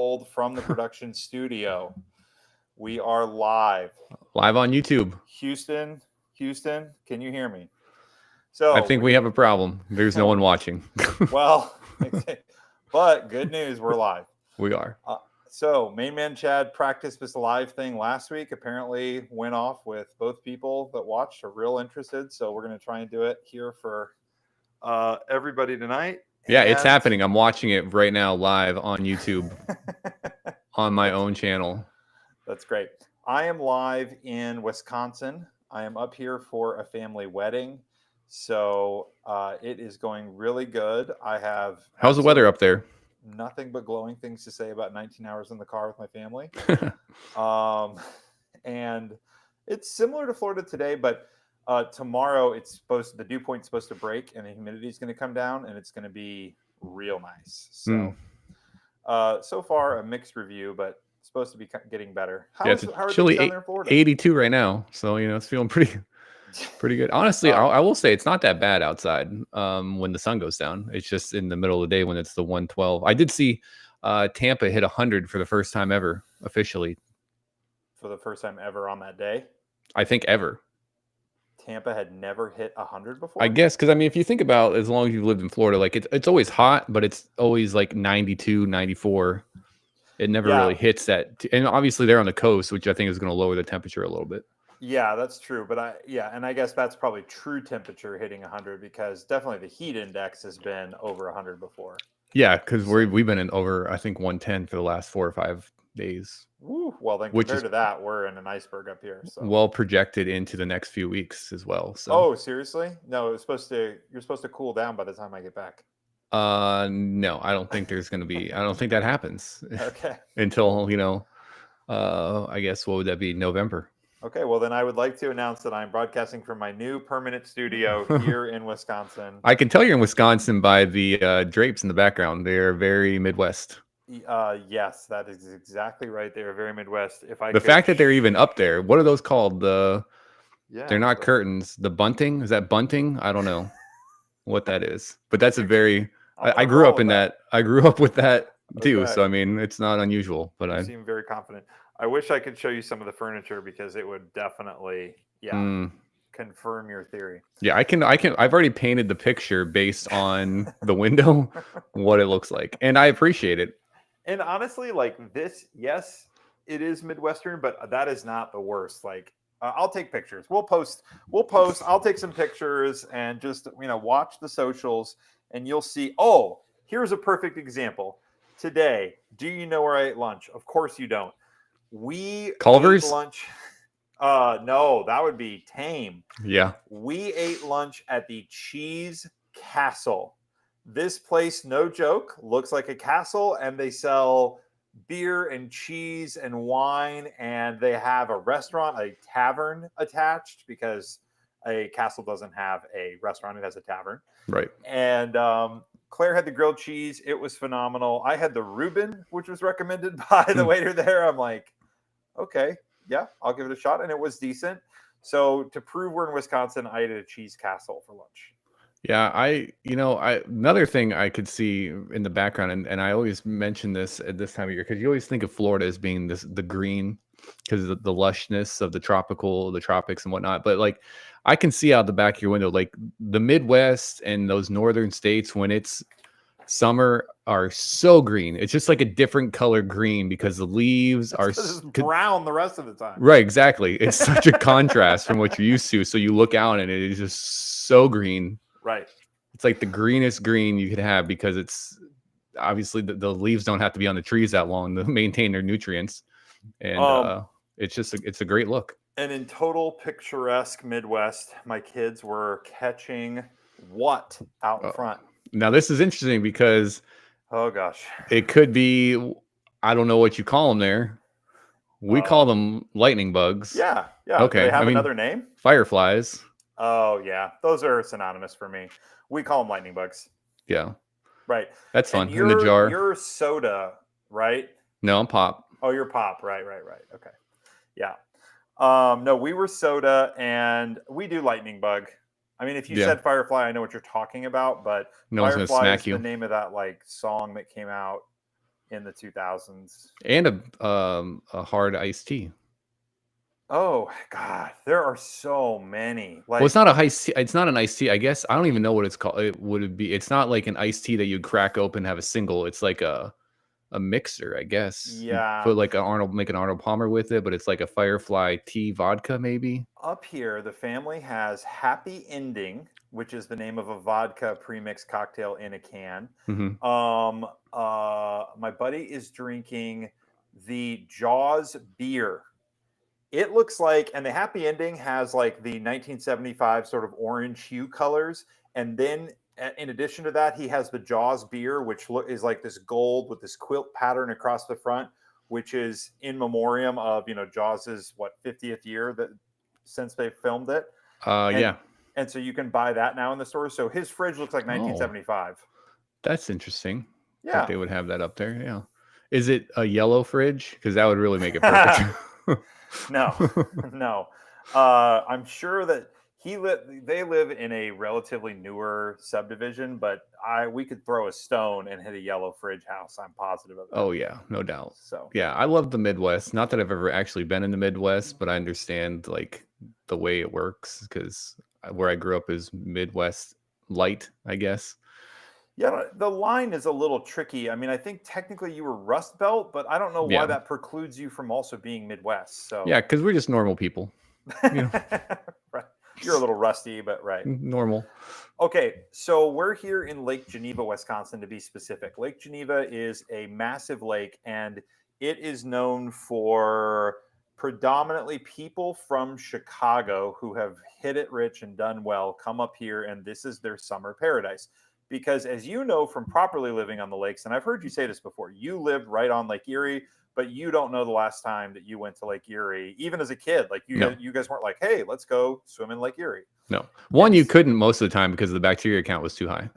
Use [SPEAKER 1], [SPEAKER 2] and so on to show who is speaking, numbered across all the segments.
[SPEAKER 1] Cold from the production studio. We are live.
[SPEAKER 2] Live on YouTube.
[SPEAKER 1] Houston, can you hear me?
[SPEAKER 2] I think we have a problem. There's no one watching.
[SPEAKER 1] Well, but good news, we're live.
[SPEAKER 2] We are.
[SPEAKER 1] So Main Man Chad practiced this live thing last week. Apparently went off with both people that watched are real interested. So we're going to try and do it here for everybody tonight.
[SPEAKER 2] Yeah, it's happening. I'm watching it right now live on YouTube on my own channel.
[SPEAKER 1] That's great. I am live in Wisconsin. I am up here for a family wedding. So it is going really good. I have...
[SPEAKER 2] How's the weather up there?
[SPEAKER 1] Nothing but glowing things to say about 19 hours in the car with my family. And it's similar to Florida today, but tomorrow the dew point's supposed to break and the humidity is going to come down and it's going to be real nice. So so far a mixed review, but it's supposed to be getting better. How are
[SPEAKER 2] chilly,
[SPEAKER 1] down there in Florida?
[SPEAKER 2] 82 right now. So, it's feeling pretty good. Honestly, I will say it's not that bad outside when the sun goes down. It's just in the middle of the day when it's the 112. I did see Tampa hit 100 for the first time ever, officially.
[SPEAKER 1] For the first time ever on that day?
[SPEAKER 2] I think ever.
[SPEAKER 1] Tampa had never hit 100 before?
[SPEAKER 2] I guess, because, if you think about as long as you've lived in Florida, like it's always hot, but it's always like 92, 94. It never really hits that. And obviously they're on the coast, which I think is going to lower the temperature a little bit.
[SPEAKER 1] Yeah, that's true. But and I guess that's probably true temperature hitting 100 because definitely the heat index has been over 100 before.
[SPEAKER 2] Yeah, because we've been in over, I think, 110 for the last 4 or 5 days.
[SPEAKER 1] Woo, well, then compared to that, we're in an iceberg up here. So.
[SPEAKER 2] Well projected into the next few weeks as well. So.
[SPEAKER 1] Oh, seriously? No, you're supposed to cool down by the time I get back.
[SPEAKER 2] No, I don't think there's going to be. I don't think that happens.
[SPEAKER 1] Okay.
[SPEAKER 2] Until I guess what would that be? November.
[SPEAKER 1] Okay, well then I would like to announce that I'm broadcasting from my new permanent studio here in Wisconsin.
[SPEAKER 2] I can tell you're in Wisconsin by the drapes in the background. They're very Midwest.
[SPEAKER 1] Yes, that is exactly right. They're very Midwest.
[SPEAKER 2] The fact that they're even up there, what are those called? They're not curtains. The bunting? Is that bunting? I don't know what that is, but that's a very. I grew up in that. I grew up with that too. Okay. So it's not unusual. But I
[SPEAKER 1] seem very confident. I wish I could show you some of the furniture because it would definitely, confirm your theory.
[SPEAKER 2] Yeah, I can. I've already painted the picture based on the window, what it looks like, and I appreciate it.
[SPEAKER 1] And honestly, like this, yes, it is Midwestern, but that is not the worst. Like, I'll take pictures. We'll post. I'll take some pictures and just watch the socials, and you'll see. Oh, here's a perfect example. Today, do you know where I ate lunch? Of course you don't. We
[SPEAKER 2] Culver's
[SPEAKER 1] ate lunch. No, that would be tame.
[SPEAKER 2] Yeah.
[SPEAKER 1] We ate lunch at the Cheese Castle. This place, no joke, looks like a castle, and they sell beer and cheese and wine, and they have a restaurant, a tavern attached because a castle doesn't have a restaurant; it has a tavern.
[SPEAKER 2] Right.
[SPEAKER 1] And Claire had the grilled cheese; it was phenomenal. I had the Reuben, which was recommended by the waiter there. I'm like, okay, yeah, I'll give it a shot, and it was decent. So to prove we're in Wisconsin, I ate at a Cheese Castle for lunch.
[SPEAKER 2] Yeah, another thing I could see in the background, and I always mention this at this time of year because you always think of Florida as being the green because of the lushness of the tropics and whatnot. But like, I can see out the back of your window, like the Midwest and those northern states when it's summer are so green. It's just like a different color green because the leaves are
[SPEAKER 1] brown the rest of the time.
[SPEAKER 2] Right, exactly. It's such a contrast from what you're used to. So you look out and it is just so green.
[SPEAKER 1] Right.
[SPEAKER 2] It's like the greenest green you could have because it's obviously the leaves don't have to be on the trees that long to maintain their nutrients. And it's a great look.
[SPEAKER 1] And in total picturesque Midwest, my kids were catching what out in front?
[SPEAKER 2] Now this is interesting because
[SPEAKER 1] oh gosh,
[SPEAKER 2] it could be, I don't know what you call them there. We call them lightning bugs.
[SPEAKER 1] Yeah.
[SPEAKER 2] Okay.
[SPEAKER 1] Do they have another name?
[SPEAKER 2] Fireflies.
[SPEAKER 1] Oh yeah, those are synonymous for me. We call them lightning bugs.
[SPEAKER 2] Yeah.
[SPEAKER 1] Right.
[SPEAKER 2] That's fun. In the jar.
[SPEAKER 1] You're soda, right?
[SPEAKER 2] No, I'm pop.
[SPEAKER 1] Oh, you're pop. Right. Okay. Yeah. No, we were soda, and we do lightning bug. I mean, if you said Firefly, I know what you're talking about, but
[SPEAKER 2] no one's gonna smack you.
[SPEAKER 1] The name of that like song that came out in the 2000s.
[SPEAKER 2] And a hard iced tea.
[SPEAKER 1] Oh God, there are so many.
[SPEAKER 2] Well, it's not a it's not an iced tea. I guess I don't even know what it's called. It would be. It's not like an iced tea that you crack open and have a single. It's like a mixer, I guess. You
[SPEAKER 1] Yeah.
[SPEAKER 2] put like make an Arnold Palmer with it, but it's like a Firefly tea vodka, maybe.
[SPEAKER 1] Up here, the family has Happy Ending, which is the name of a vodka premix cocktail in a can.
[SPEAKER 2] Mm-hmm.
[SPEAKER 1] My buddy is drinking the Jaws beer. It looks like, and the Happy Ending has like the 1975 sort of orange hue colors. And then in addition to that, he has the Jaws beer, which is like this gold with this quilt pattern across the front, which is in memoriam of, Jaws's 50th year since they filmed it.
[SPEAKER 2] Yeah.
[SPEAKER 1] And so you can buy that now in the store. So his fridge looks like 1975.
[SPEAKER 2] That's interesting.
[SPEAKER 1] Yeah.
[SPEAKER 2] That they would have that up there. Yeah. Is it a yellow fridge? Because that would really make it perfect.
[SPEAKER 1] No. I'm sure that they live in a relatively newer subdivision, but we could throw a stone and hit a yellow fridge house. I'm positive of that.
[SPEAKER 2] Oh yeah, no doubt.
[SPEAKER 1] So
[SPEAKER 2] yeah, I love the Midwest. Not that I've ever actually been in the Midwest, but I understand like the way it works because where I grew up is Midwest light, I guess.
[SPEAKER 1] Yeah, the line is a little tricky. I mean, I think technically you were Rust Belt, but I don't know why that precludes you from also being Midwest. So
[SPEAKER 2] yeah, because we're just normal people.
[SPEAKER 1] Right. You're a little rusty, but right.
[SPEAKER 2] Normal.
[SPEAKER 1] Okay, so we're here in Lake Geneva, Wisconsin, to be specific. Lake Geneva is a massive lake, and it is known for predominantly people from Chicago who have hit it rich and done well, come up here, and this is their summer paradise. Because as you know from properly living on the lakes, and I've heard you say this before, you lived right on Lake Erie, but you don't know the last time that you went to Lake Erie, even as a kid. Like you guys weren't like, hey, let's go swim in Lake Erie.
[SPEAKER 2] No. You couldn't most of the time because the bacteria count was too high.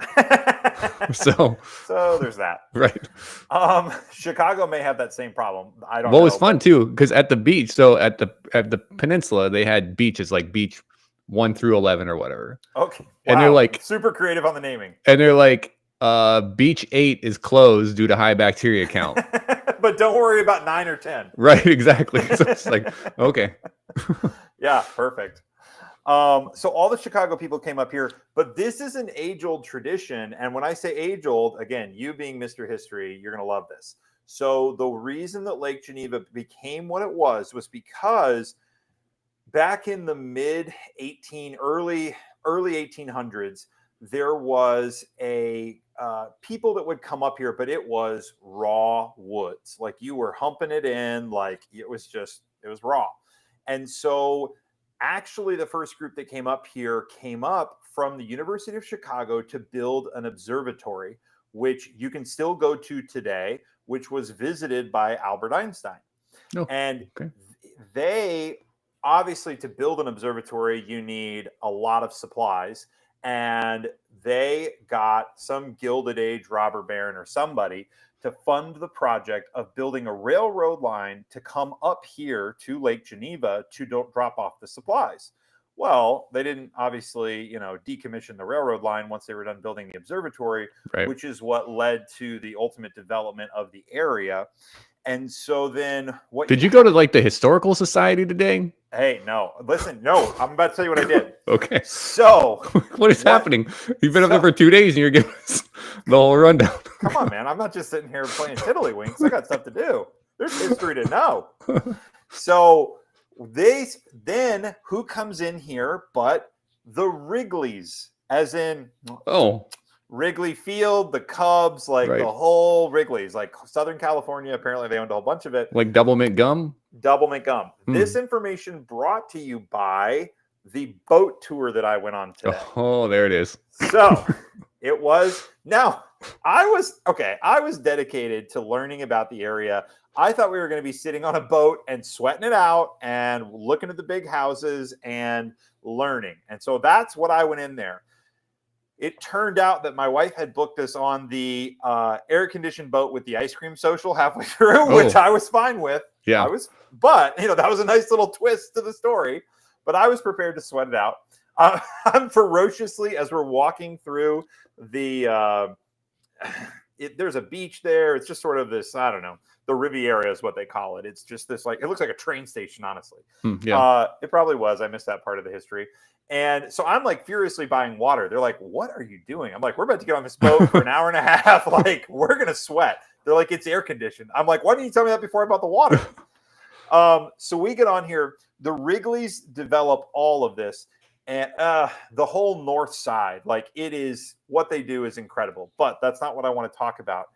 [SPEAKER 2] so
[SPEAKER 1] there's that.
[SPEAKER 2] Right.
[SPEAKER 1] Chicago may have that same problem. I don't know.
[SPEAKER 2] Well, it's fun too, because at the beach, so at the peninsula, they had beaches like beach 1 through 11 or whatever.
[SPEAKER 1] Okay. Wow.
[SPEAKER 2] And they're like
[SPEAKER 1] super creative on the naming.
[SPEAKER 2] And they're like, beach 8 is closed due to high bacteria count.
[SPEAKER 1] But don't worry about 9 or 10.
[SPEAKER 2] Right, exactly. So it's like, okay.
[SPEAKER 1] Yeah, perfect. So all the Chicago people came up here, but this is an age-old tradition. And when I say age-old, again, you being Mr. History, you're going to love this. So the reason that Lake Geneva became what it was because back in the early 1800s, there was a people that would come up here, but it was raw woods. Like you were humping it in, like it was raw. And so actually the first group that came up here came up from the University of Chicago to build an observatory, which you can still go to today, which was visited by Albert Einstein. And they obviously, to build an observatory, you need a lot of supplies. And they got some Gilded Age robber baron or somebody to fund the project of building a railroad line to come up here to Lake Geneva to drop off the supplies. Well, they didn't obviously, decommission the railroad line once they were done building the observatory, which is what led to the ultimate development of the area. And so then
[SPEAKER 2] did you go to like the Historical Society today?
[SPEAKER 1] Hey, no. Listen, no. I'm about to tell you what I did.
[SPEAKER 2] Okay.
[SPEAKER 1] So
[SPEAKER 2] what is happening? You've been up there for 2 days and you're giving us the whole rundown.
[SPEAKER 1] Come on, man. I'm not just sitting here playing tiddlywinks. I got stuff to do. There's history to know. So then who comes in here but the Wrigleys, as in Wrigley Field, the Cubs, like the whole Wrigley's, like Southern California. Apparently, they owned a whole bunch of it.
[SPEAKER 2] Like Double Mint Gum?
[SPEAKER 1] Double Mint Gum. This information brought to you by the boat tour that I went on today.
[SPEAKER 2] Oh, there it is.
[SPEAKER 1] So it was. Now, I was dedicated to learning about the area. I thought we were going to be sitting on a boat and sweating it out and looking at the big houses and learning. And so that's what I went in there. It turned out that my wife had booked us on the air-conditioned boat with the ice cream social halfway through, which I was fine with.
[SPEAKER 2] Yeah.
[SPEAKER 1] But that was a nice little twist to the story. But I was prepared to sweat it out. I'm ferociously, as we're walking through the there's a beach there. It's just sort of this, I don't know, the Riviera is what they call it. It's just this like, it looks like a train station, honestly.
[SPEAKER 2] Yeah.
[SPEAKER 1] It probably was. I missed that part of the history. And so I'm like furiously buying water. They're like, what are you doing? I'm like, we're about to get on this boat for an hour and a half. Like, we're going to sweat. They're like, it's air conditioned. I'm like, why didn't you tell me that before I bought the water? So we get on here. The Wrigley's develop all of this. And the whole north side, like it is, what they do is incredible. But that's not what I want to talk about.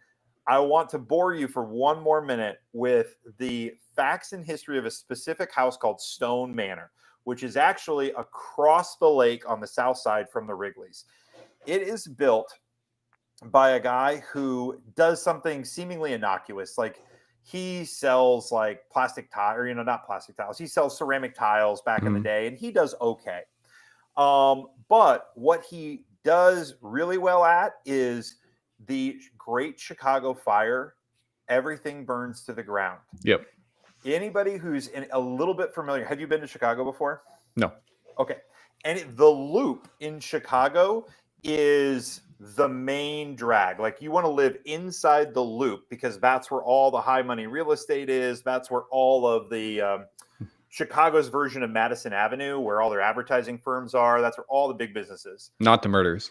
[SPEAKER 1] I want to bore you for one more minute with the facts and history of a specific house called Stone Manor, which is actually across the lake on the south side from the Wrigley's. It is built by a guy who does something seemingly innocuous. Like he sells like plastic tile, or, not plastic tiles. He sells ceramic tiles back in the day, and he does okay. But what he does really well at is the Great Chicago Fire. Everything burns to the ground.
[SPEAKER 2] Yep.
[SPEAKER 1] Anybody who's a little bit familiar, have you been to Chicago before?
[SPEAKER 2] No.
[SPEAKER 1] Okay. And the Loop in Chicago is the main drag. Like you want to live inside the Loop because that's where all the high money real estate is. That's where all of the Chicago's version of Madison Avenue, where all their advertising firms are. That's where all the big businesses.
[SPEAKER 2] Not the murders.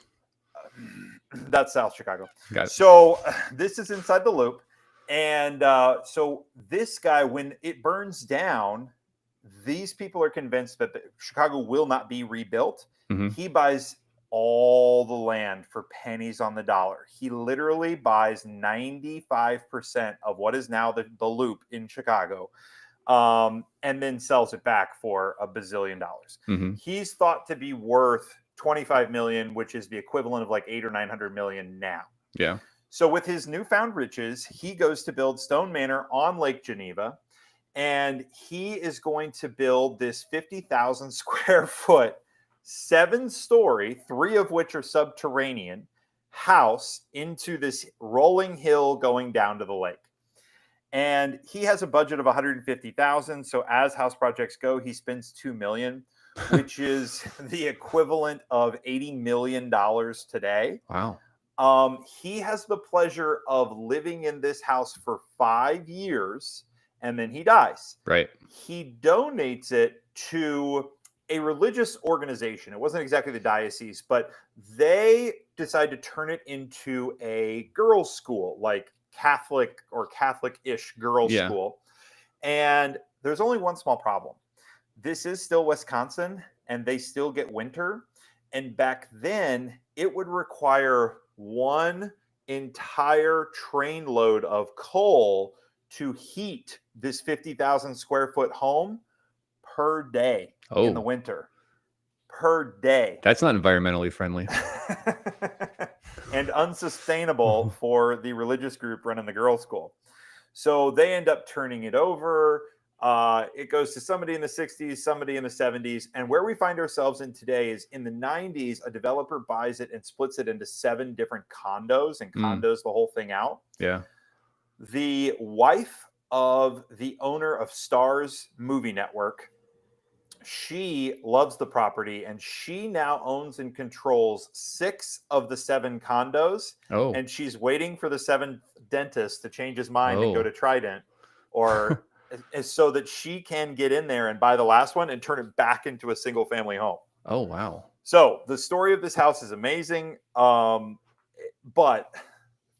[SPEAKER 1] That's South Chicago.
[SPEAKER 2] Got it.
[SPEAKER 1] So this is inside the Loop. And so this guy, when it burns down, these people are convinced that Chicago will not be rebuilt.
[SPEAKER 2] Mm-hmm.
[SPEAKER 1] He buys all the land for pennies on the dollar. He literally buys 95% of what is now the Loop in Chicago, and then sells it back for $1 bazillion.
[SPEAKER 2] Mm-hmm.
[SPEAKER 1] He's thought to be worth $25 million, which is the equivalent of like 800 or 900 million now.
[SPEAKER 2] Yeah.
[SPEAKER 1] So with his newfound riches, he goes to build Stone Manor on Lake Geneva, and he is going to build this 50,000 square foot, 7-story, 3 of which are subterranean, house into this rolling hill going down to the lake. And he has a budget of 150,000. So as house projects go, he spends $2 million, which is the equivalent of $80 million today.
[SPEAKER 2] Wow.
[SPEAKER 1] He has the pleasure of living in this house for 5 years, and then he dies.
[SPEAKER 2] Right.
[SPEAKER 1] He donates it to a religious organization. It wasn't exactly the diocese, but they decide to turn it into a girls' school, like Catholic or Catholic-ish girls' school. And there's only one small problem. This is still Wisconsin, and they still get winter. And back then, it would require one entire train load of coal to heat this 50,000 square foot home per day in the winter. Per day.
[SPEAKER 2] That's not environmentally friendly.
[SPEAKER 1] And unsustainable for the religious group running the girls' school. So they end up turning it over. It goes to somebody in the 60s, somebody in the 70s. And where we find ourselves in today is in the 90s, a developer buys it and splits it into 7 different condos and condos the whole thing out.
[SPEAKER 2] Yeah.
[SPEAKER 1] The wife of the owner of Starz Movie Network, she loves the property, and she now owns and controls 6 of the 7 condos.
[SPEAKER 2] Oh.
[SPEAKER 1] And she's waiting for the 7th dentist to change his mind and go to Trident, or so that she can get in there and buy the last one and turn it back into a single family home.
[SPEAKER 2] Oh, wow.
[SPEAKER 1] So the story of this house is amazing. But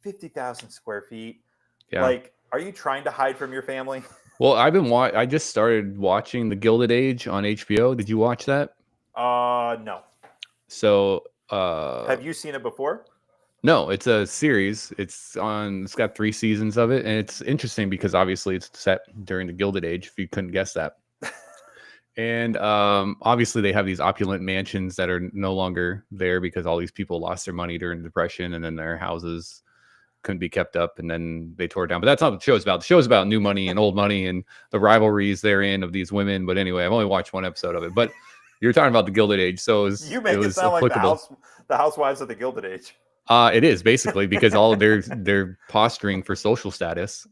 [SPEAKER 1] 50,000 square feet, like, are you trying to hide from your family?
[SPEAKER 2] Well, I just started watching The Gilded Age on HBO. Did you watch that?
[SPEAKER 1] No.
[SPEAKER 2] So,
[SPEAKER 1] have you seen it before?
[SPEAKER 2] No, it's a series. It's got 3 seasons of it, and it's interesting because obviously it's set during the Gilded Age, if you couldn't guess that. And obviously they have these opulent mansions that are no longer there because all these people lost their money during the Depression, and then their houses couldn't be kept up, and then they tore it down. But that's not what the show's about. The show's about new money and old money and the rivalries therein of these women. But anyway, I've only watched 1 episode of it. But you're talking about the Gilded Age, so
[SPEAKER 1] you make it sound
[SPEAKER 2] applicable.
[SPEAKER 1] Like the Housewives of the Gilded Age.
[SPEAKER 2] It is basically because all of they're posturing for social status.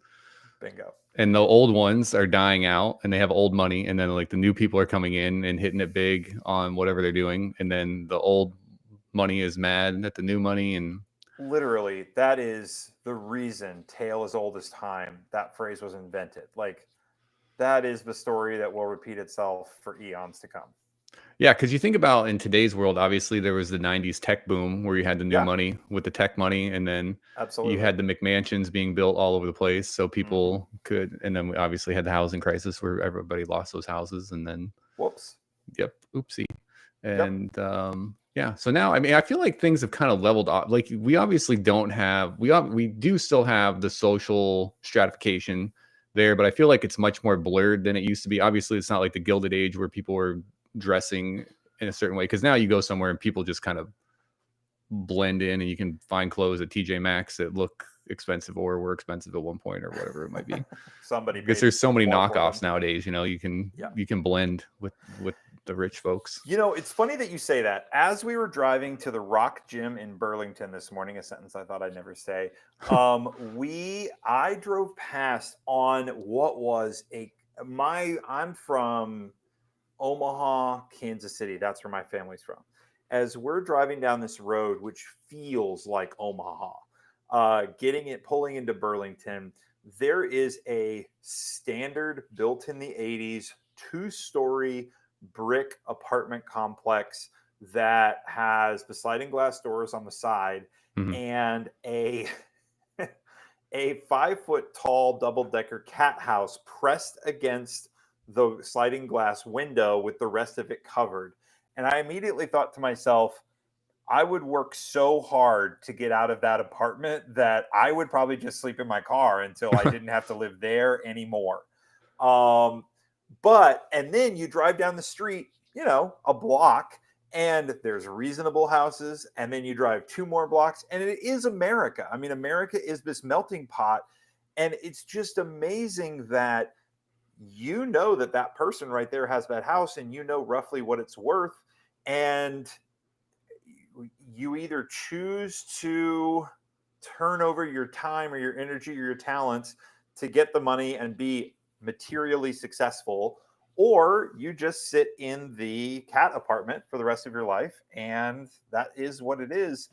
[SPEAKER 1] Bingo.
[SPEAKER 2] And the old ones are dying out, and they have old money, and then like the new people are coming in and hitting it big on whatever they're doing, and then the old money is mad at the new money, and
[SPEAKER 1] Literally, that is the reason "tale as old as time" that phrase was invented. Like that is the story that will repeat itself for eons to come.
[SPEAKER 2] Yeah, because you think about in today's world, obviously there was the '90s tech boom where you had the new
[SPEAKER 1] Yeah,
[SPEAKER 2] money with the tech money, and then you
[SPEAKER 1] absolutely.
[SPEAKER 2] had the McMansions being built all over the place, so
[SPEAKER 1] Hmm.
[SPEAKER 2] people could. And then we obviously had the housing crisis where everybody lost those houses, and then
[SPEAKER 1] Whoops.
[SPEAKER 2] yep, oopsie.
[SPEAKER 1] Yep.
[SPEAKER 2] And yeah, so now I mean I feel like things have kind of leveled off. Like we obviously don't have we do still have the social stratification there, but I feel like it's much more blurred than it used to be. Obviously, it's not like the Gilded Age where people were dressing in a certain way, because now you go somewhere and people just kind of blend in, and you can find clothes at TJ Maxx that look expensive or were expensive at one point or whatever it might be.
[SPEAKER 1] Somebody
[SPEAKER 2] Because
[SPEAKER 1] paid
[SPEAKER 2] there's so many
[SPEAKER 1] more for them.
[SPEAKER 2] knockoffs nowadays, you can
[SPEAKER 1] Yeah.
[SPEAKER 2] blend with the rich folks.
[SPEAKER 1] It's funny that you say that. As we were driving to the Rock Gym in Burlington this morning, a sentence I thought I'd never say, I drove past on what was I'm from Omaha, Kansas City. That's where my family's from. As we're driving down this road, which feels like Omaha, pulling into Burlington, there is a standard built in the 80s 2-story brick apartment complex that has the sliding glass doors on the side
[SPEAKER 2] Mhm.
[SPEAKER 1] and a 5-foot tall double-decker cat house pressed against the sliding glass window with the rest of it covered. And I immediately thought to myself, I would work so hard to get out of that apartment that I would probably just sleep in my car until I didn't have to live there anymore. Um, and then you drive down the street, a block, and there's reasonable houses. And then you drive 2 more blocks, and it is America. I mean, America is this melting pot. And it's just amazing that that person right there has that house and you know roughly what it's worth. And you either choose to turn over your time or your energy or your talents to get the money and be materially successful, or you just sit in the cat apartment for the rest of your life, and that is what it is.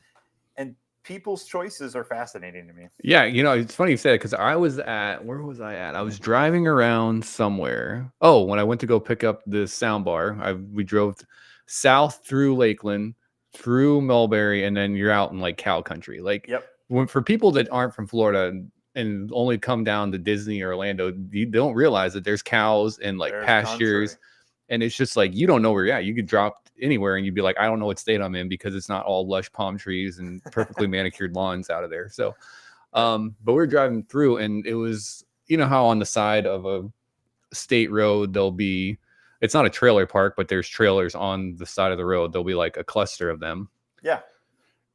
[SPEAKER 1] And people's choices are fascinating to me.
[SPEAKER 2] Yeah, it's funny you said it, because where was I at? I was driving around somewhere. Oh, when I went to go pick up the sound bar, we drove south through Lakeland, through Mulberry, and then you're out in like cow country. Like
[SPEAKER 1] Yep.
[SPEAKER 2] for people that aren't from Florida and only come down to Disney or Orlando, you don't realize that there's cows and like
[SPEAKER 1] There's
[SPEAKER 2] pastures.
[SPEAKER 1] country.
[SPEAKER 2] And it's just like you don't know where you're at. You could drop anywhere and you'd be like, I don't know what state I'm in, because it's not all lush palm trees and perfectly manicured lawns out of there. So but we're driving through, and it was, how on the side of a state road it's not a trailer park, but there's trailers on the side of the road. There'll be like a cluster of them.
[SPEAKER 1] Yeah.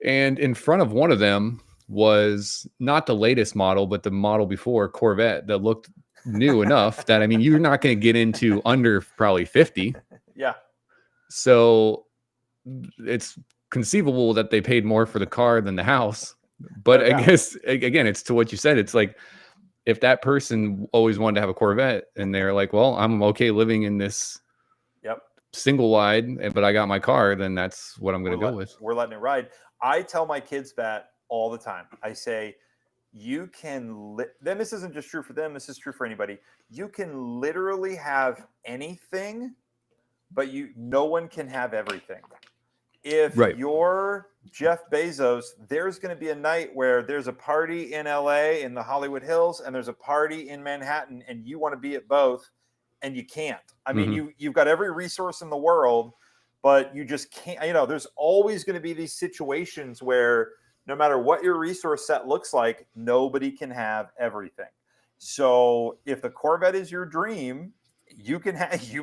[SPEAKER 2] And in front of one of them was not the latest model, but the model before, Corvette, that looked new enough that, I mean, you're not going to get into under probably 50.
[SPEAKER 1] Yeah.
[SPEAKER 2] So it's conceivable that they paid more for the car than the house. But I guess, again, it's to what you said. It's like, if that person always wanted to have a Corvette and they're like, well, I'm okay living in this single wide, but I got my car, then that's what I'm going to go with.
[SPEAKER 1] We're letting it ride. I tell my kids that all the time. I say, you can then this isn't just true for them, this is true for anybody. You can literally have anything, but no one can have everything. If you're Jeff Bezos, there's going to be a night where there's a party in LA in the Hollywood Hills and there's a party in Manhattan, and you want to be at both and you can't. I mean, you've got every resource in the world, but you just can't. There's always going to be these situations where no matter what your resource set looks like, nobody can have everything. So if the Corvette is your dream, you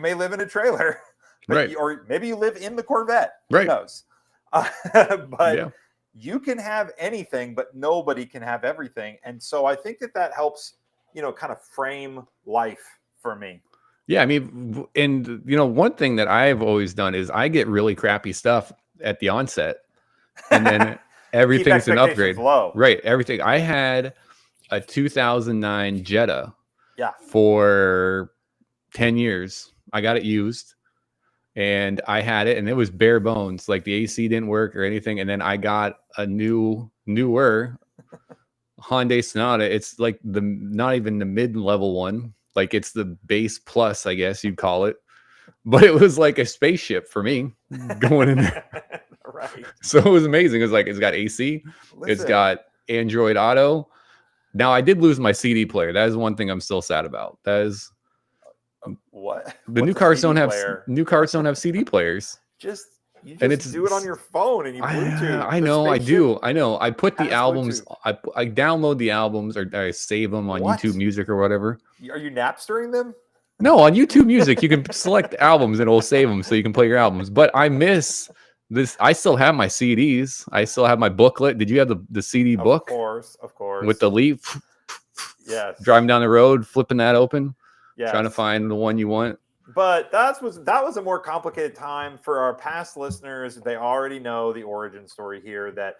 [SPEAKER 1] may live in a trailer. But or maybe you live in the Corvette. Who knows? But you can have anything, but nobody can have everything. And so I think that helps, kind of frame life for me.
[SPEAKER 2] Yeah, I mean, and one thing that I've always done is I get really crappy stuff at the onset, and then everything's an upgrade.
[SPEAKER 1] Low.
[SPEAKER 2] Right, everything. I had a 2009 Jetta.
[SPEAKER 1] Yeah.
[SPEAKER 2] For 10 years. I got it used. And I had it, and it was bare bones. Like the AC didn't work or anything. And then I got a new newer Hyundai Sonata. It's like the not even the mid-level one. Like it's the base plus, I guess you'd call it. But it was like a spaceship for me going in there.
[SPEAKER 1] Right.
[SPEAKER 2] So it was amazing. It was like it's got AC, it's
[SPEAKER 1] Listen,
[SPEAKER 2] got Android Auto. Now I did lose my CD player. That is one thing I'm still sad about. That is
[SPEAKER 1] what?
[SPEAKER 2] the
[SPEAKER 1] What's
[SPEAKER 2] new
[SPEAKER 1] a
[SPEAKER 2] cars
[SPEAKER 1] CD
[SPEAKER 2] don't have
[SPEAKER 1] player?
[SPEAKER 2] CD players.
[SPEAKER 1] You
[SPEAKER 2] And
[SPEAKER 1] just do it on your phone and you Bluetooth.
[SPEAKER 2] I
[SPEAKER 1] the
[SPEAKER 2] know, I
[SPEAKER 1] spaceship
[SPEAKER 2] do. I know. I put the
[SPEAKER 1] has
[SPEAKER 2] albums,
[SPEAKER 1] Bluetooth.
[SPEAKER 2] I download the albums or I save them on
[SPEAKER 1] What?
[SPEAKER 2] YouTube Music or whatever.
[SPEAKER 1] Are you Napstering them?
[SPEAKER 2] No, on YouTube Music, you can select albums and it will save them so you can play your albums. But I miss this. I still have my CDs. I still have my booklet. Did you have the CD book?
[SPEAKER 1] Of course.
[SPEAKER 2] With the leaf?
[SPEAKER 1] Yes.
[SPEAKER 2] Driving down the road, flipping that open,
[SPEAKER 1] Yes.
[SPEAKER 2] trying to find the one you want.
[SPEAKER 1] But that was a more complicated time for our past listeners. They already know the origin story here. That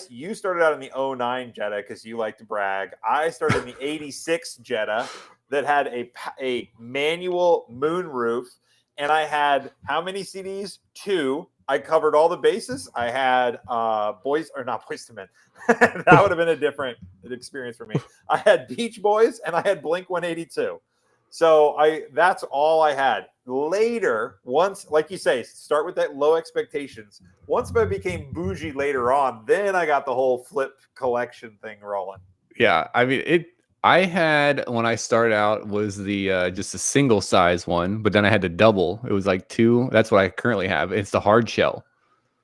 [SPEAKER 1] you started out in the 09 Jetta because you like to brag. I started in the 86 Jetta that had a manual moonroof, and I had how many CDs? 2. I covered all the bases. I had not Boys II Men. That would have been a different experience for me. I had Beach Boys and I had Blink 182. So that's all I had. Later, once, like you say, start with that low expectations. Once I became bougie later on, then I got the whole flip collection thing rolling.
[SPEAKER 2] Yeah, I mean I had when I started out was the just a single size one, but then I had the double. It was like 2. That's what I currently have. It's the hard shell.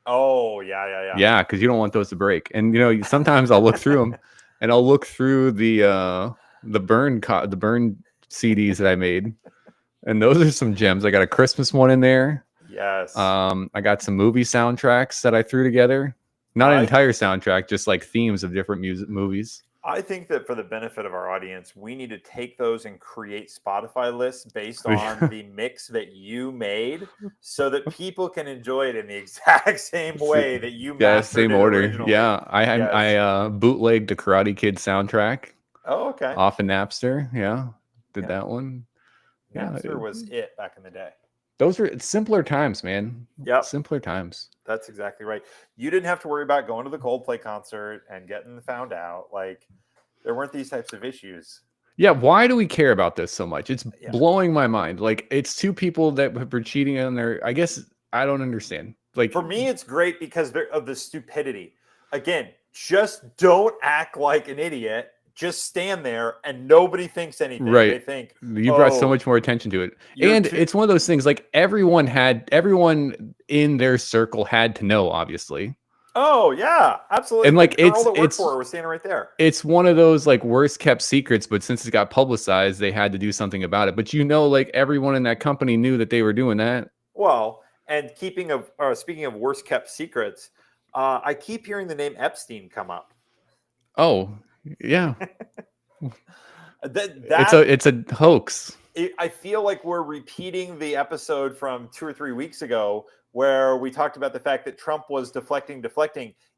[SPEAKER 1] Oh yeah.
[SPEAKER 2] Yeah, because you don't want those to break. And sometimes I'll look through them, and I'll look through the burn CDs that I made, and those are some gems. I got a Christmas one in there.
[SPEAKER 1] Yes.
[SPEAKER 2] I got some movie soundtracks that I threw together. Not an entire soundtrack, just like themes of different movies.
[SPEAKER 1] I think that for the benefit of our audience, we need to take those and create Spotify lists based on the mix that you made so that people can enjoy it in the exact same way that you mastered
[SPEAKER 2] same
[SPEAKER 1] it
[SPEAKER 2] order.
[SPEAKER 1] originally.
[SPEAKER 2] Yeah, I bootlegged the Karate Kid soundtrack.
[SPEAKER 1] Oh, okay.
[SPEAKER 2] Off of Napster. Yeah, did that one.
[SPEAKER 1] Napster was it back in the day.
[SPEAKER 2] Those were simpler times, man.
[SPEAKER 1] Yep.
[SPEAKER 2] Simpler times.
[SPEAKER 1] That's exactly right. You didn't have to worry about going to the Coldplay concert and getting found out. Like, there weren't these types of issues.
[SPEAKER 2] Yeah, why do we care about this so much? It's blowing my mind. Like, it's 2 people that were cheating on their. I guess I don't understand. Like,
[SPEAKER 1] for me, it's great because of the stupidity. Again, just don't act like an idiot. Just stand there and nobody thinks anything.
[SPEAKER 2] Right.
[SPEAKER 1] They think
[SPEAKER 2] you brought so much more attention to it. And it's one of those things like everyone in their circle had to know, obviously.
[SPEAKER 1] Oh, yeah, absolutely.
[SPEAKER 2] And like
[SPEAKER 1] the girl that worked for her was standing right there.
[SPEAKER 2] It's one of those like worst kept secrets, but since it got publicized, they had to do something about it. But like everyone in that company knew that they were doing that.
[SPEAKER 1] Well, and speaking of worst kept secrets, I keep hearing the name Epstein come up.
[SPEAKER 2] Oh, yeah.
[SPEAKER 1] It's
[SPEAKER 2] a hoax.
[SPEAKER 1] I feel like we're repeating the episode from 2 or 3 weeks ago where we talked about the fact that Trump was deflecting.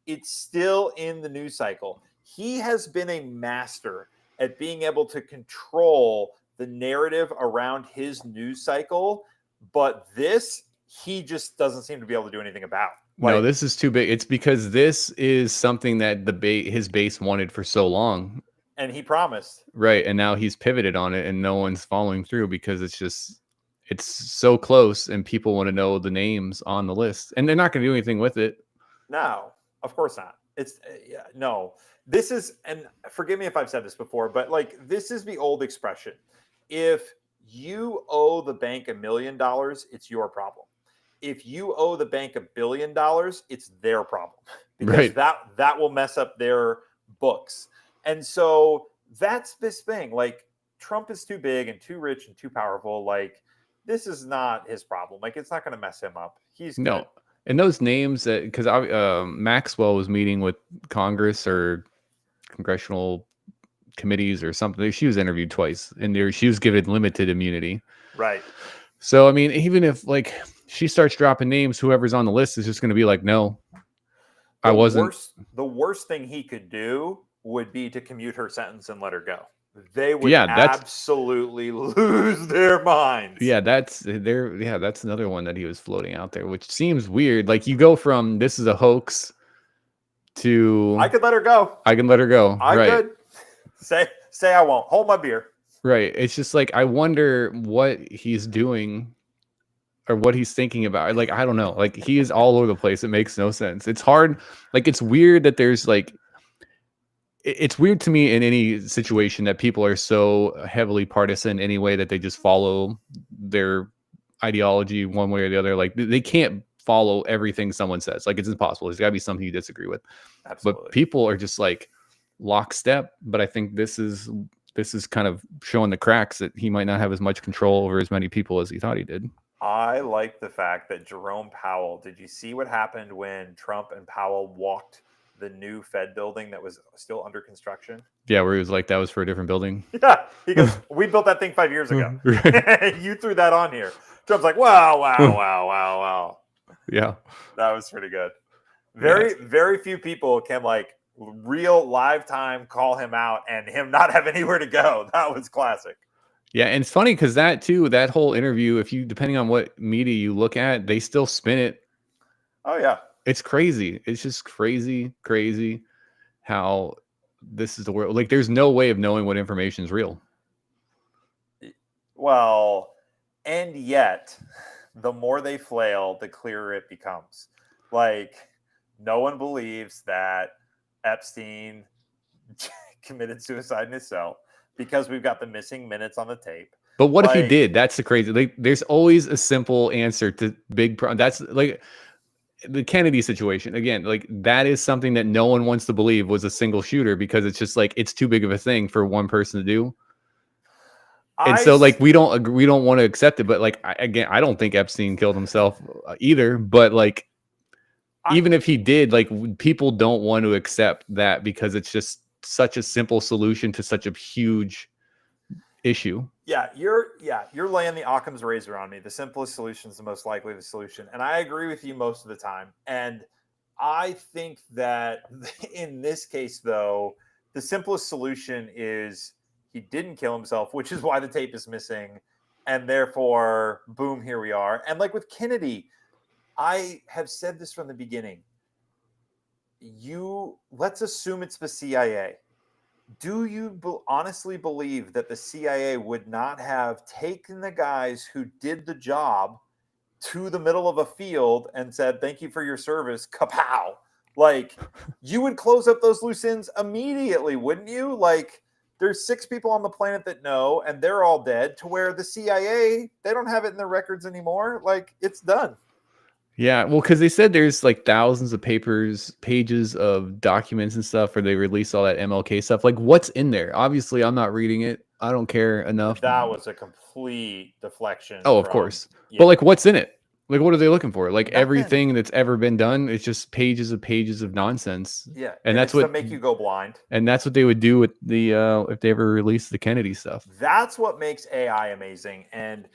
[SPEAKER 1] It's still in the news cycle. He has been a master at being able to control the narrative around his news cycle, but he just doesn't seem to be able to do anything about.
[SPEAKER 2] No, this is too big. It's because this is something that his base wanted for so long.
[SPEAKER 1] And he promised.
[SPEAKER 2] Right. And now he's pivoted on it and no one's following through because it's so close and people want to know the names on the list. And they're not going to do anything with it.
[SPEAKER 1] No, of course not. No. This is, and forgive me if I've said this before, but like this is the old expression. If you owe the bank $1 million, it's your problem. If you owe the bank $1 billion, it's their problem because that will mess up their books. And so that's this thing. Like Trump is too big and too rich and too powerful. Like this is not his problem. Like it's not going to mess him up. He's
[SPEAKER 2] no.
[SPEAKER 1] Good.
[SPEAKER 2] And those names that because Maxwell was meeting with Congress or congressional committees or something. She was interviewed twice, and she was given limited immunity.
[SPEAKER 1] Right.
[SPEAKER 2] So I mean, even if like she starts dropping names, whoever's on the list is just going to be like, no, I wasn't.
[SPEAKER 1] The worst thing he could do would be to commute her sentence and let her go. They would absolutely lose their minds.
[SPEAKER 2] Yeah, that's another one that he was floating out there, which seems weird. Like you go from this is a hoax to
[SPEAKER 1] I could let her go.
[SPEAKER 2] I can let her go.
[SPEAKER 1] I
[SPEAKER 2] right.
[SPEAKER 1] could say I won't. Hold my beer.
[SPEAKER 2] Right. It's just like I wonder what he's doing or what he's thinking about. Like, I don't know. Like, he is all over the place. It makes no sense. It's hard. Like, it's weird that there's like it's weird to me in any situation that people are so heavily partisan anyway that they just follow their ideology one way or the other. Like, they can't follow everything someone says. Like, it's impossible. There's got to be something you disagree with.
[SPEAKER 1] Absolutely.
[SPEAKER 2] But people are just like lockstep. But I think this is kind of showing the cracks that he might not have as much control over as many people as he thought he did.
[SPEAKER 1] I like the fact that Jerome Powell, did you see what happened when Trump and Powell walked the new Fed building that was still under construction?
[SPEAKER 2] Yeah, where he was like, that was for a different building.
[SPEAKER 1] Yeah, he goes, we built that thing 5 years ago.
[SPEAKER 2] Right.
[SPEAKER 1] You threw that on here. Trump's like, wow.
[SPEAKER 2] Yeah.
[SPEAKER 1] That was pretty good. Very few people can like real live time call him out and him not have anywhere to go. That was classic.
[SPEAKER 2] Yeah, and it's funny because that whole interview, if you depending on what media you look at, they still spin it.
[SPEAKER 1] Oh yeah.
[SPEAKER 2] It's crazy. It's just crazy how this is the world. Like, there's no way of knowing what information is real.
[SPEAKER 1] Well, and yet, the more they flail, the clearer it becomes. Like, no one believes that Epstein committed suicide in his cell because we've got the missing minutes on the tape.
[SPEAKER 2] But what if he did? That's the crazy. Like, there's always a simple answer to big problems. That's like the Kennedy situation again. Like, that is something that no one wants to believe was a single shooter because it's just like it's too big of a thing for one person to do. And so, like, we don't want to accept it. But like, I don't think Epstein killed himself either. But like, even if he did, like, people don't want to accept that because it's just such a simple solution to such a huge issue.
[SPEAKER 1] Yeah, you're laying the Occam's razor on me. The simplest solution is the most likely the solution. And I agree with you most of the time. And I think that in this case, though, the simplest solution is he didn't kill himself, which is why the tape is missing. And therefore, boom, here we are. And like with Kennedy, I have said this from the beginning. Let's assume it's the CIA. Do you honestly believe that the CIA would not have taken the guys who did the job to the middle of a field and said, thank you for your service, kapow? Like, you would close up those loose ends immediately, wouldn't you? Like, there's 6 people on the planet that know, and they're all dead, to where the CIA, they don't have it in their records anymore. Like, it's done.
[SPEAKER 2] Yeah, well, because they said there's like thousands of pages of documents and stuff where they release all that MLK stuff. Like, what's in there? Obviously, I'm not reading it. I don't care enough.
[SPEAKER 1] That was a complete deflection.
[SPEAKER 2] Oh, of course. Yeah. But like, what's in it? Like, what are they looking for? Like,
[SPEAKER 1] nothing.
[SPEAKER 2] Everything that's ever been done, it's just pages of nonsense.
[SPEAKER 1] Yeah,
[SPEAKER 2] and that's what
[SPEAKER 1] to make you go blind.
[SPEAKER 2] And that's what they would do with the if they ever released the Kennedy stuff.
[SPEAKER 1] That's what makes AI amazing. And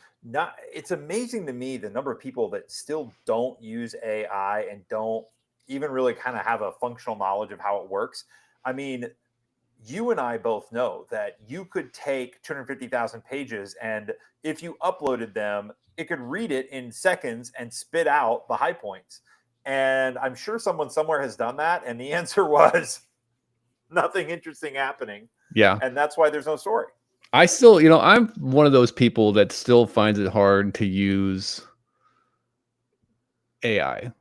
[SPEAKER 1] it's amazing to me the number of people that still don't use AI and don't even really kind of have a functional knowledge of how it works. I mean, you and I both know that you could take 250,000 pages, and if you uploaded them, it could read it in seconds and spit out the high points. And I'm sure someone somewhere has done that, and the answer was nothing interesting happening.
[SPEAKER 2] Yeah.
[SPEAKER 1] And that's why there's no story.
[SPEAKER 2] I still, I'm one of those people that still finds it hard to use AI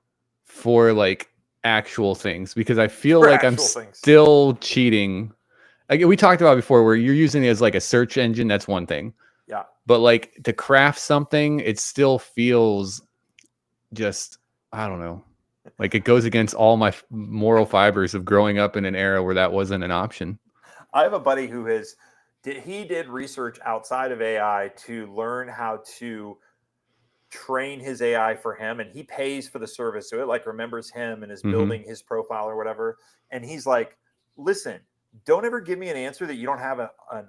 [SPEAKER 2] for like actual things because I feel like I'm still cheating. Like we talked about before, where you're using it as like a search engine. That's one thing.
[SPEAKER 1] Yeah.
[SPEAKER 2] But like to craft something, it still feels just, I don't know. Like it goes against all my moral fibers of growing up in an era where that wasn't an option.
[SPEAKER 1] I have a buddy who did research outside of AI to learn how to train his AI for him, and he pays for the service, so it like remembers him and is building his profile or whatever. And he's like, listen, don't ever give me an answer that you don't have an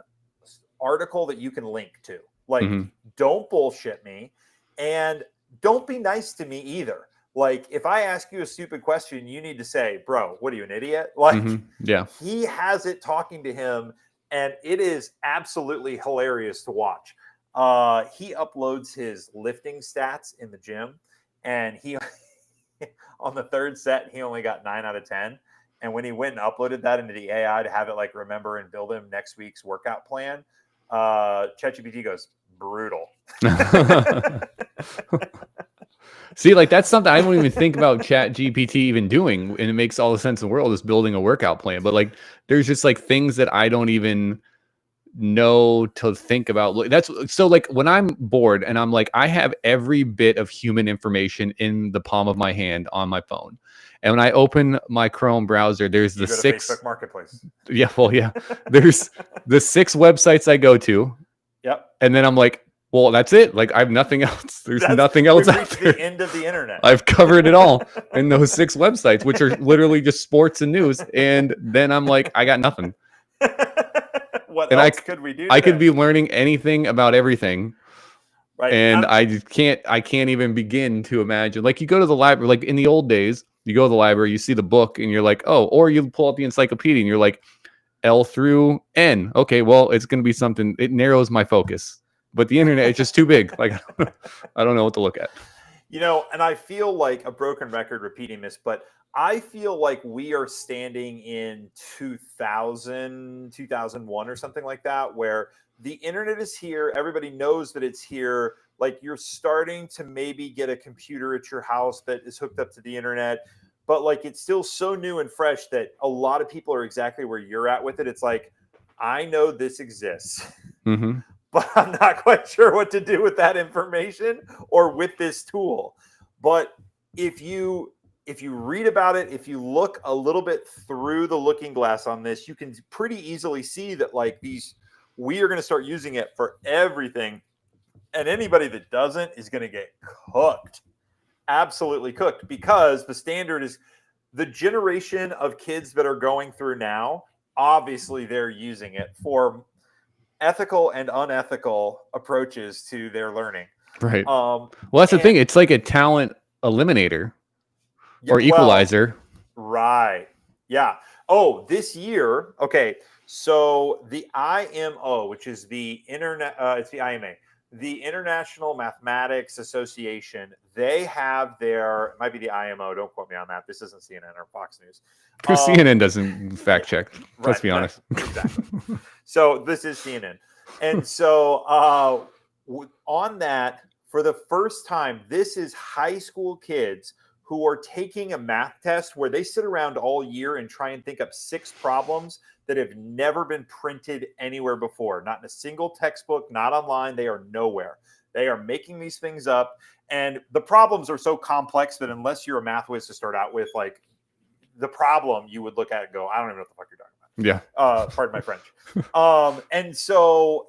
[SPEAKER 1] article that you can link to. Like, don't bullshit me, and don't be nice to me either. Like, if I ask you a stupid question, you need to say, bro, what are you, an idiot? Like,
[SPEAKER 2] yeah,
[SPEAKER 1] he has it talking to him, and it is absolutely hilarious to watch. He uploads his lifting stats in the gym, and he on the third set, he only got 9 out of 10. And when he went and uploaded that into the AI to have it like remember and build him next week's workout plan, ChatGPT goes, brutal.
[SPEAKER 2] See, like that's something I don't even think about Chat GPT even doing, and it makes all the sense in the world is building a workout plan. But like, there's just like things that I don't even know to think about. That's so like when I'm bored and I'm like, I have every bit of human information in the palm of my hand on my phone, and when I open my Chrome browser, there's the six
[SPEAKER 1] Facebook Marketplace.
[SPEAKER 2] Yeah, well, yeah, there's the 6 websites I go to.
[SPEAKER 1] Yep.
[SPEAKER 2] And then I'm like, well, that's it. Like I have nothing else. There's nothing else
[SPEAKER 1] We've
[SPEAKER 2] out
[SPEAKER 1] reached
[SPEAKER 2] there.
[SPEAKER 1] the end of the internet.
[SPEAKER 2] I've covered it all in those 6 websites, which are literally just sports and news. And then I'm like, I got nothing.
[SPEAKER 1] What
[SPEAKER 2] And
[SPEAKER 1] else could we do?
[SPEAKER 2] I could be learning anything about everything.
[SPEAKER 1] Right.
[SPEAKER 2] And I can't even begin to imagine. Like you go to the library, like in the old days, you go to the library, you see the book and you're like, oh, or you pull out the encyclopedia and you're like, L through N. Okay, well, it's going to be something. It narrows my focus. But the internet is just too big. Like, I don't know what to look at.
[SPEAKER 1] You know, and I feel like a broken record repeating this, but I feel like we are standing in 2000, 2001 or something like that, where the internet is here. Everybody knows that it's here. Like you're starting to maybe get a computer at your house that is hooked up to the internet, but like it's still so new and fresh that a lot of people are exactly where you're at with it. It's like, I know this exists.
[SPEAKER 2] Mm-hmm.
[SPEAKER 1] But I'm not quite sure what to do with that information or with this tool. But if you read about it, if you look a little bit through the looking glass on this, you can pretty easily see that like we are going to start using it for everything. And anybody that doesn't is going to get cooked. Absolutely cooked, because the standard is the generation of kids that are going through now, obviously they're using it for ethical and unethical approaches to their learning.
[SPEAKER 2] Right. Well, that's the thing. It's like a talent eliminator or equalizer.
[SPEAKER 1] Right. Yeah. Oh, this year. Okay. So the IMO, which is the internet, it's the IMA, the International Mathematics Association. They have it might be the IMO. Don't quote me on that. This isn't CNN or Fox News.
[SPEAKER 2] CNN doesn't fact check. Let's be honest.
[SPEAKER 1] Exactly. So this is CNN. And so on that, for the first time, this is high school kids who are taking a math test where they sit around all year and try and think up 6 problems that have never been printed anywhere before. Not in a single textbook, not online. They are nowhere. They are making these things up. And the problems are so complex that unless you're a math whiz to start out with, like the problem, you would look at it and go, I don't even know what the fuck you're talking about.
[SPEAKER 2] Yeah.
[SPEAKER 1] Pardon my French. And so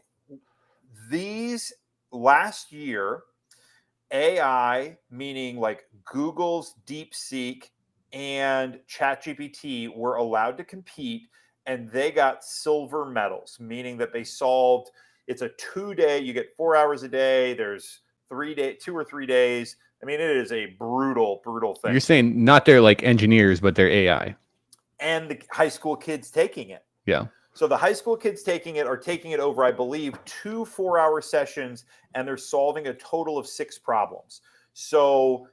[SPEAKER 1] these last year, AI, meaning like Google's DeepSeek and ChatGPT, were allowed to compete, and they got silver medals, meaning that they solved. It's a 2-day. You get 4 hours a day. There's 2 or 3 days. I mean, it is a brutal thing.
[SPEAKER 2] You're saying not they're like engineers, but they're AI.
[SPEAKER 1] And the high school kids taking it.
[SPEAKER 2] Yeah.
[SPEAKER 1] So the high school kids taking it are taking it over, I believe, 2 4-hour sessions, and they're solving a total of 6 problems. So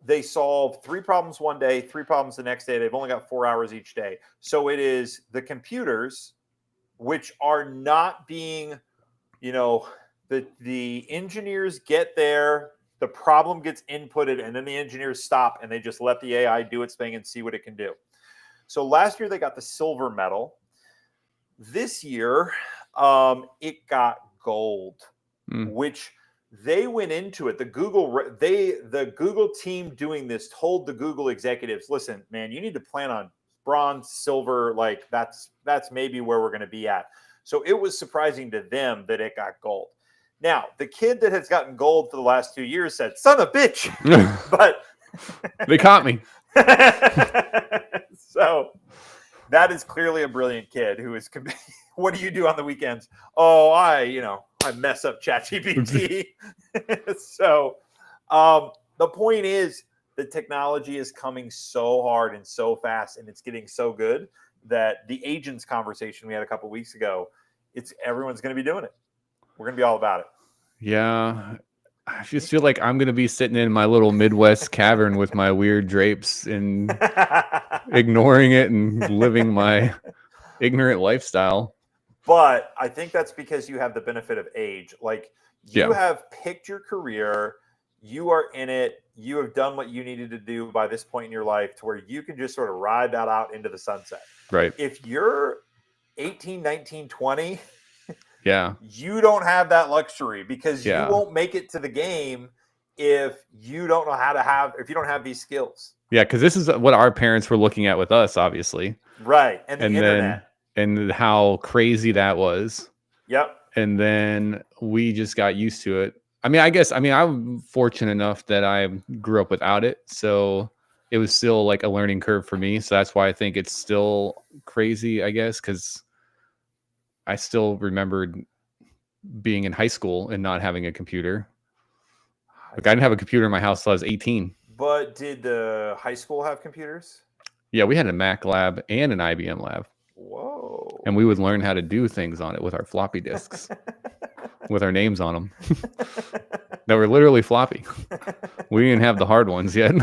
[SPEAKER 1] they solve 3 problems one day, 3 problems the next day. They've only got 4 hours each day. So it is the computers, which are not being, the engineers get there, the problem gets inputted, and then the engineers stop and they just let the AI do its thing and see what it can do. So last year they got the silver medal. This year, it got gold, which they went into it. The Google team doing this told the Google executives, listen, man, you need to plan on bronze, silver. Like that's maybe where we're going to be at. So it was surprising to them that it got gold. Now, the kid that has gotten gold for the last 2 years said, son of a bitch, but
[SPEAKER 2] they caught me.
[SPEAKER 1] So that is clearly a brilliant kid who is. What do you do on the weekends? Oh, I mess up ChatGPT. So the point is, the technology is coming so hard and so fast, and it's getting so good that the agents conversation we had a couple of weeks ago, everyone's going to be doing it. We're going to be all about it.
[SPEAKER 2] Yeah. I just feel like I'm gonna be sitting in my little Midwest cavern with my weird drapes and ignoring it and living my ignorant lifestyle.
[SPEAKER 1] But I think that's because you have the benefit of age. Like you
[SPEAKER 2] Yeah.
[SPEAKER 1] have picked your career, you are in it, you have done what you needed to do by this point in your life to where you can just sort of ride that out into the sunset.
[SPEAKER 2] Right.
[SPEAKER 1] If you're 18, 19, 20,
[SPEAKER 2] Yeah.
[SPEAKER 1] you don't have that luxury because
[SPEAKER 2] Yeah.
[SPEAKER 1] you won't make it to the game if you don't know how to if you don't have these skills.
[SPEAKER 2] Yeah, because this is what our parents were looking at with us, obviously.
[SPEAKER 1] Right. And the
[SPEAKER 2] And
[SPEAKER 1] internet.
[SPEAKER 2] and how crazy that was.
[SPEAKER 1] Yep.
[SPEAKER 2] And then we just got used to it. I mean, I'm fortunate enough that I grew up without it. So it was still like a learning curve for me. So that's why I think it's still crazy, I guess, because I still remembered being in high school and not having a computer. Like I didn't have a computer in my house till I was 18.
[SPEAKER 1] But did the high school have computers?
[SPEAKER 2] Yeah, we had a Mac lab and an IBM lab.
[SPEAKER 1] Whoa.
[SPEAKER 2] And we would learn how to do things on it with our floppy disks, with our names on them. That were literally floppy. We didn't have the hard ones yet.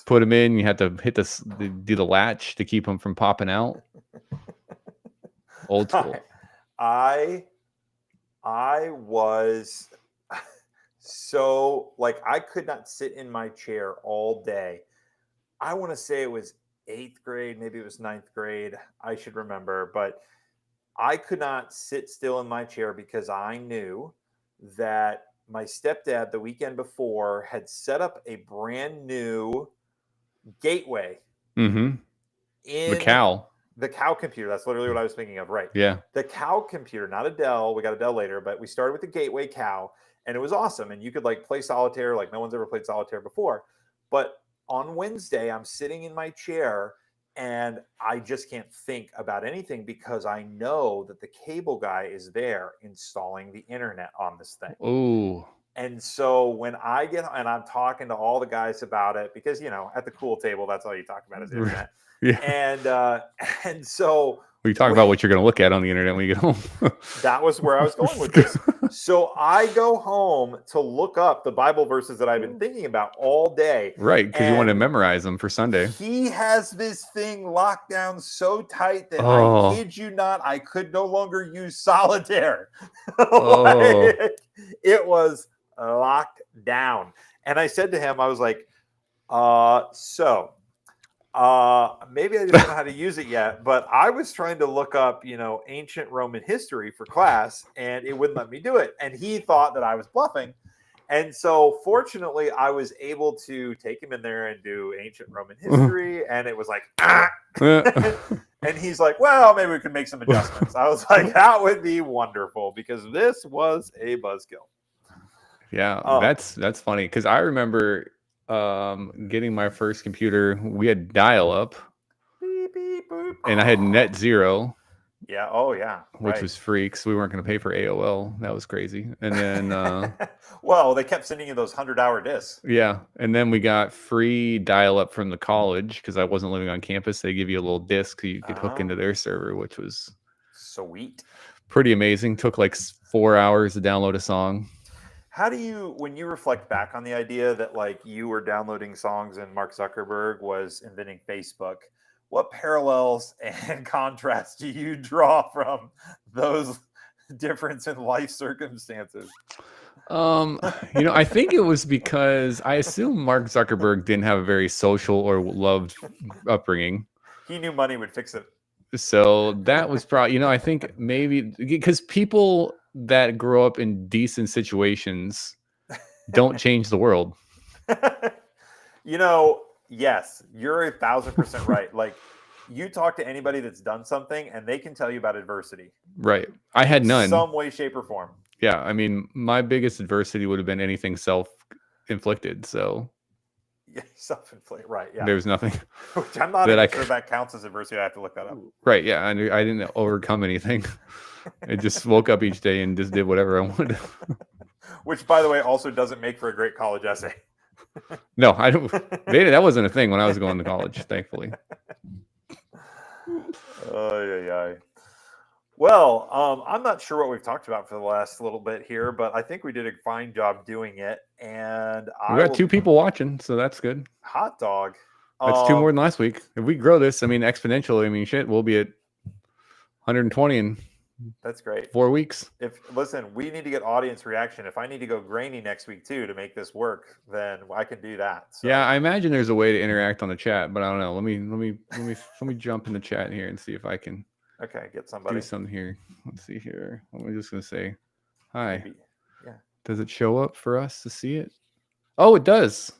[SPEAKER 2] Put them in. You had to hit do the latch to keep them from popping out. Old school.
[SPEAKER 1] I was so like I could not sit in my chair all day. I want to say it was 8th grade, maybe it was 9th grade. I should remember, but I could not sit still in my chair because I knew that my stepdad the weekend before had set up a brand new gateway
[SPEAKER 2] Mm-hmm.
[SPEAKER 1] in
[SPEAKER 2] The cow.
[SPEAKER 1] The cow computer. That's literally what I was thinking of. Right.
[SPEAKER 2] Yeah.
[SPEAKER 1] The cow computer, not a Dell. We got a Dell later, but we started with the gateway cow and it was awesome. And you could like play solitaire like no one's ever played solitaire before. But on Wednesday, I'm sitting in my chair and I just can't think about anything because I know that the cable guy is there installing the internet on this thing.
[SPEAKER 2] Ooh.
[SPEAKER 1] And so when I get and I'm talking to all the guys about it, because at the cool table, that's all you talk about is the internet.
[SPEAKER 2] Yeah.
[SPEAKER 1] And so
[SPEAKER 2] we talk about what you're going to look at on the internet when you get home.
[SPEAKER 1] That was where I was going with this. So I go home to look up the Bible verses that I've been thinking about all day.
[SPEAKER 2] Right, because you want to memorize them for Sunday.
[SPEAKER 1] He has this thing locked down so tight that I kid you not, I could no longer use solitaire. It was locked down. And I said to him, I was like, maybe I just don't know how to use it yet, but I was trying to look up, ancient Roman history for class and it wouldn't let me do it. And he thought that I was bluffing. And so fortunately I was able to take him in there and do ancient Roman history. And it was like, and he's like, well, maybe we can make some adjustments. I was like, that would be wonderful because this was a buzzkill.
[SPEAKER 2] Yeah, that's funny. Cause I remember getting my first computer. We had dial-up and I had net zero.
[SPEAKER 1] Yeah. Oh yeah.
[SPEAKER 2] Which was free because we weren't going to pay for AOL. That was crazy. And then
[SPEAKER 1] well, they kept sending you those 100-hour discs.
[SPEAKER 2] Yeah. And then we got free dial-up from the college because I wasn't living on campus. They give you a little disc so you could hook into their server, which was
[SPEAKER 1] sweet.
[SPEAKER 2] Pretty amazing. Took like 4 hours to download a song.
[SPEAKER 1] How do you, when you reflect back on the idea that like you were downloading songs and Mark Zuckerberg was inventing Facebook, what parallels and contrasts do you draw from those difference in life circumstances?
[SPEAKER 2] I think it was because I assume Mark Zuckerberg didn't have a very social or loved upbringing.
[SPEAKER 1] He knew money would fix it.
[SPEAKER 2] So that was probably, I think maybe because people that grow up in decent situations don't change the world.
[SPEAKER 1] Yes, you're 1,000% right. Like you talk to anybody that's done something and they can tell you about adversity.
[SPEAKER 2] Right. I had none.
[SPEAKER 1] Some way, shape, or form.
[SPEAKER 2] Yeah. I mean, my biggest adversity would have been anything self-inflicted. So
[SPEAKER 1] yeah, self-inflicted. Right. Yeah.
[SPEAKER 2] There was nothing.
[SPEAKER 1] Which I'm not even sure that counts as adversity. I have to look that up.
[SPEAKER 2] Right. Yeah. I didn't overcome anything. I just woke up each day and just did whatever I wanted.
[SPEAKER 1] Which, by the way, also doesn't make for a great college essay.
[SPEAKER 2] No, I don't. That wasn't a thing when I was going to college, thankfully.
[SPEAKER 1] Well, I'm not sure what we've talked about for the last little bit here, but I think we did a fine job doing it. And
[SPEAKER 2] We
[SPEAKER 1] I
[SPEAKER 2] got
[SPEAKER 1] will
[SPEAKER 2] 2 people watching, so that's good.
[SPEAKER 1] hot dog.
[SPEAKER 2] That's 2 more than last week. If we grow this, I mean, exponentially, I mean, shit, we'll be at 120 in
[SPEAKER 1] That's great.
[SPEAKER 2] 4 weeks.
[SPEAKER 1] Listen, we need to get audience reaction. If I need to go grainy next week too to make this work, then I can do that. So.
[SPEAKER 2] Yeah, I imagine there's a way to interact on the chat, but I don't know. Let me jump in the chat here and see if I can
[SPEAKER 1] Okay, get somebody.
[SPEAKER 2] do something here. Let's see here. I'm just gonna say hi.
[SPEAKER 1] Maybe. Yeah.
[SPEAKER 2] Does it show up for us to see it? Oh, it does.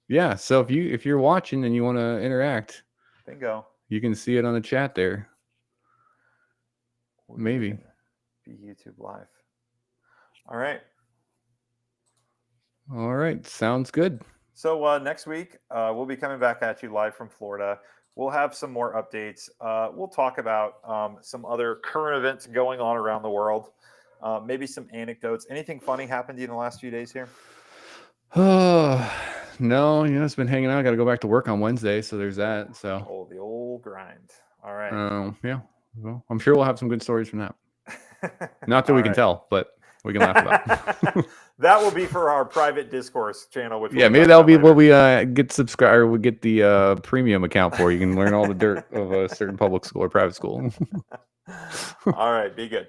[SPEAKER 2] Yeah. So if you're watching and you want to interact,
[SPEAKER 1] Bingo.
[SPEAKER 2] you can see it on the chat there. Maybe.
[SPEAKER 1] Be YouTube Live. All right.
[SPEAKER 2] All right. Sounds good.
[SPEAKER 1] So next week, we'll be coming back at you live from Florida. We'll have some more updates. We'll talk about some other current events going on around the world. Maybe some anecdotes. Anything funny happened to you in the last few days here?
[SPEAKER 2] Oh, no. It's been hanging out. I got to go back to work on Wednesday. So there's that. So.
[SPEAKER 1] Oh, the old grind. All right.
[SPEAKER 2] Yeah. Well, I'm sure we'll have some good stories from that. Not that we can tell, but we can laugh about.
[SPEAKER 1] That will be for our private discourse channel. Which
[SPEAKER 2] maybe that'll be what we get subscribe. We get the premium account for. You can learn all the dirt of a certain public school or private school.
[SPEAKER 1] All right, be good.